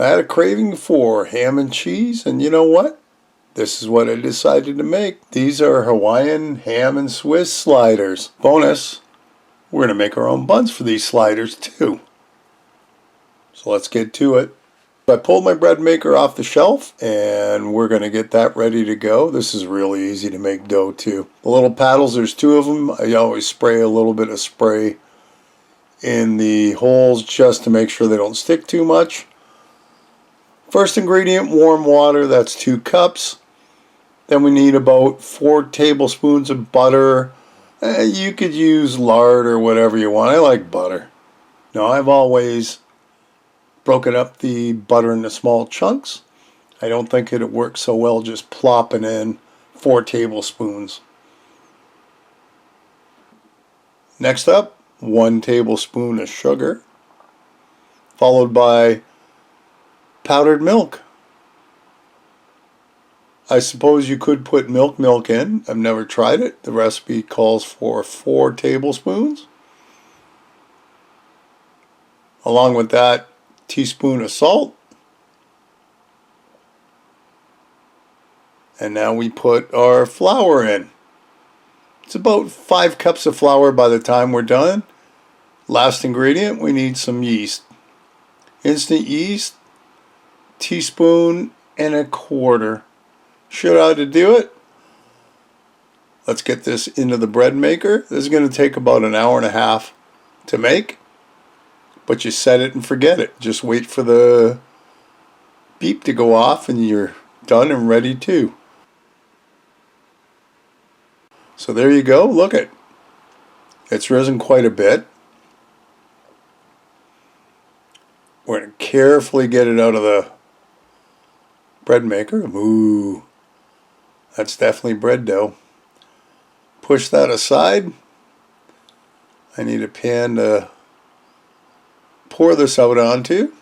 I had a craving for ham and cheese, and you know what? This is what I decided to make. These are Hawaiian ham and Swiss sliders. Bonus, we're going to make our own buns for these sliders too. So let's get to it. I pulled my bread maker off the shelf and we're going to get that ready to go. This is really easy to make dough too. The little paddles, there's two of them. I always spray a little bit of spray in the holes just to make sure they don't stick too much. First ingredient, warm water, that's 2 cups. Then we need about 4 tablespoons of butter. You could use lard or whatever you want. I like butter. Now I've always broken up the butter into small chunks. I don't think it'd work so well just plopping in 4 tablespoons. Next up, 1 tablespoon of sugar, followed by powdered milk. I suppose you could put milk in. I've never tried it. The recipe calls for 4 tablespoons. Along with that, teaspoon of salt. And now we put our flour in. It's about 5 cups of flour by the time we're done. Last ingredient, we need some yeast. Instant yeast, teaspoon and a quarter. Should how to do it? Let's get this into the bread maker. This is going to take about an hour and a half to make. But you set it and forget it. Just wait for the beep to go off and you're done and ready too. So there you go. Look it. It's risen quite a bit. We're going to carefully get it out of the bread maker. Ooh, that's definitely bread dough. Push that aside. I need a pan to pour this out onto.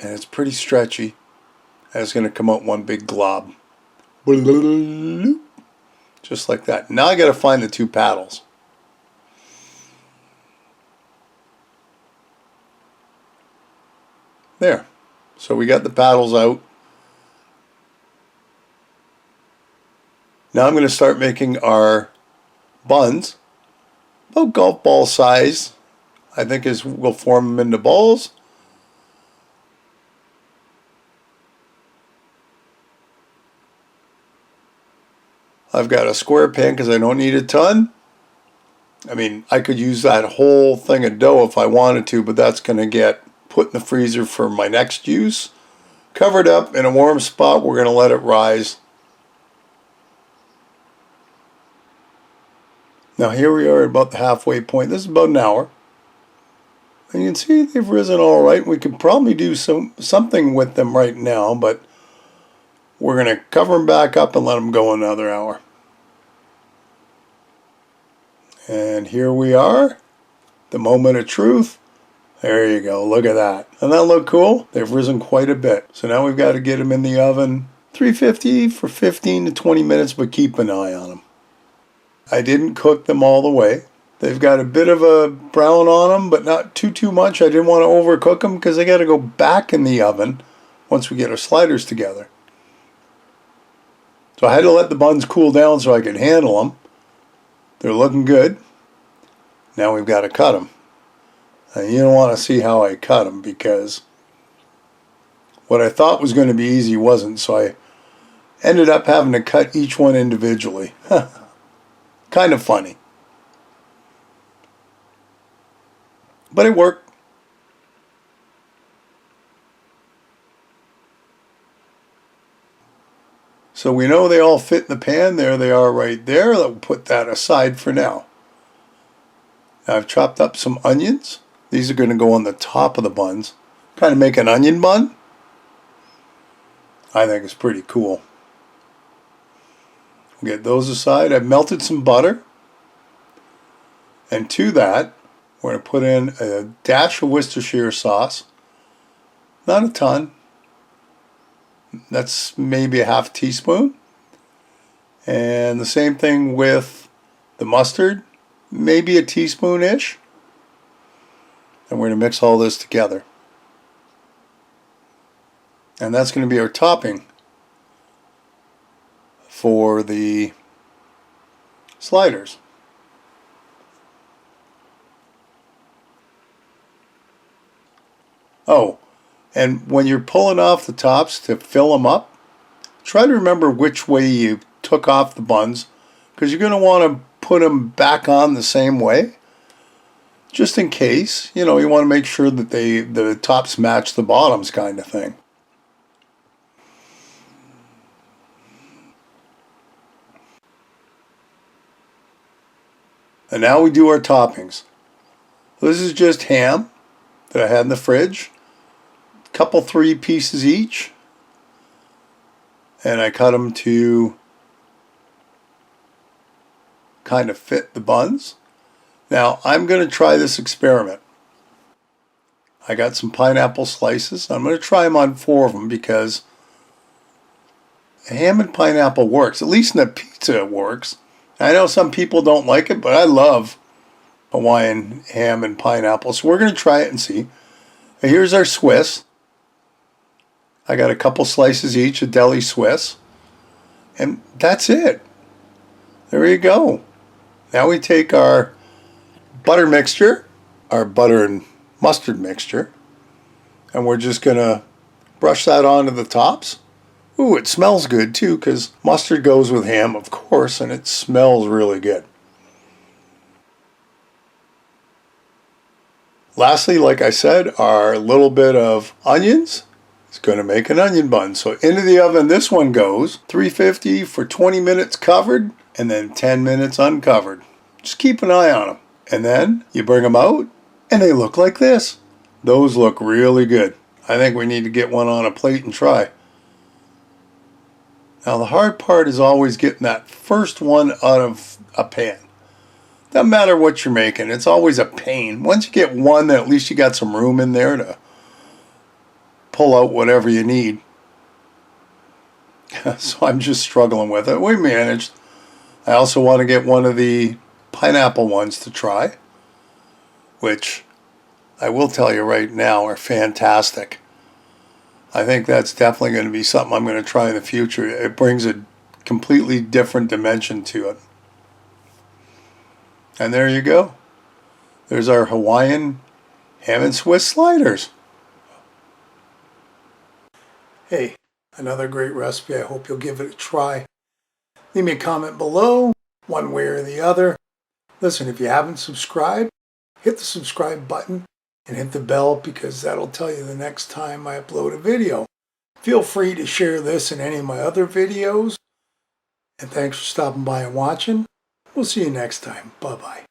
And it's pretty stretchy. And it's going to come out one big glob. Just like that. Now I got to find the 2 paddles. There. So we got the paddles out. Now I'm going to start making our buns. About golf ball size. I think we'll form them into balls. I've got a square pan because I don't need a ton. I mean, I could use that whole thing of dough if I wanted to, but that's going to get put in the freezer for my next use. Covered up in a warm spot, we're going to let it rise. Now here we are at about the halfway point. This is about an hour. And you can see they've risen all right. We could probably do something with them right now, but we're going to cover them back up and let them go another hour. And here we are. The moment of truth. There you go. Look at that. Doesn't that look cool? They've risen quite a bit. So now we've got to get them in the oven. 350 for 15 to 20 minutes, but keep an eye on them. I didn't cook them all the way. They've got a bit of a brown on them, but not too much. I didn't want to overcook them because they got to go back in the oven once we get our sliders together. So I had to let the buns cool down so I could handle them. They're looking good. Now we've got to cut them. And you don't want to see how I cut them because what I thought was going to be easy wasn't, so I ended up having to cut each one individually. Kind of funny. But it worked. So we know they all fit in the pan. There they are right there. We'll put that aside for now. Now I've chopped up some onions. These are going to go on the top of the buns. Kind of make an onion bun. I think it's pretty cool. We'll get those aside. I've melted some butter. And to that, we're going to put in a dash of Worcestershire sauce. Not a ton. That's maybe a half teaspoon. And the same thing with the mustard. Maybe a teaspoon-ish. And we're going to mix all this together. And that's going to be our topping for the sliders. Oh, and when you're pulling off the tops to fill them up, try to remember which way you took off the buns, because you're going to want to put them back on the same way, just in case. You know, you want to make sure that the tops match the bottoms, kind of thing. And now we do our toppings. This is just ham that I had in the fridge. Couple 3 pieces each. And I cut them to kind of fit the buns. Now I'm going to try this experiment. I got some pineapple slices. I'm going to try them on 4 of them because ham and pineapple works. At least in a pizza it works. I know some people don't like it, but I love Hawaiian ham and pineapple. So we're going to try it and see. Now here's our Swiss. I got a couple slices each of deli Swiss. And that's it. There you go. Now we take our butter mixture, our butter and mustard mixture, and we're just going to brush that onto the tops. Ooh, it smells good too, because mustard goes with ham, of course, and it smells really good. Lastly, like I said, our little bit of onions is going to make an onion bun. So into the oven this one goes, 350 for 20 minutes covered, and then 10 minutes uncovered. Just keep an eye on them. And then you bring them out, and they look like this. Those look really good. I think we need to get one on a plate and try. Now the hard part is always getting that first one out of a pan. Doesn't matter what you're making, it's always a pain. Once you get one, then at least you got some room in there to pull out whatever you need. So I'm just struggling with it. We managed. I also want to get one of the pineapple ones to try, which I will tell you right now are fantastic. I think that's definitely going to be something I'm going to try in the future. It brings a completely different dimension to it. And there you go. There's our Hawaiian ham and Swiss sliders. Hey, another great recipe. I hope you'll give it a try. Leave me a comment below, one way or the other. Listen, if you haven't subscribed, hit the subscribe button and hit the bell, because that'll tell you the next time I upload a video. Feel free to share this and any of my other videos. And thanks for stopping by and watching. We'll see you next time. Bye-bye.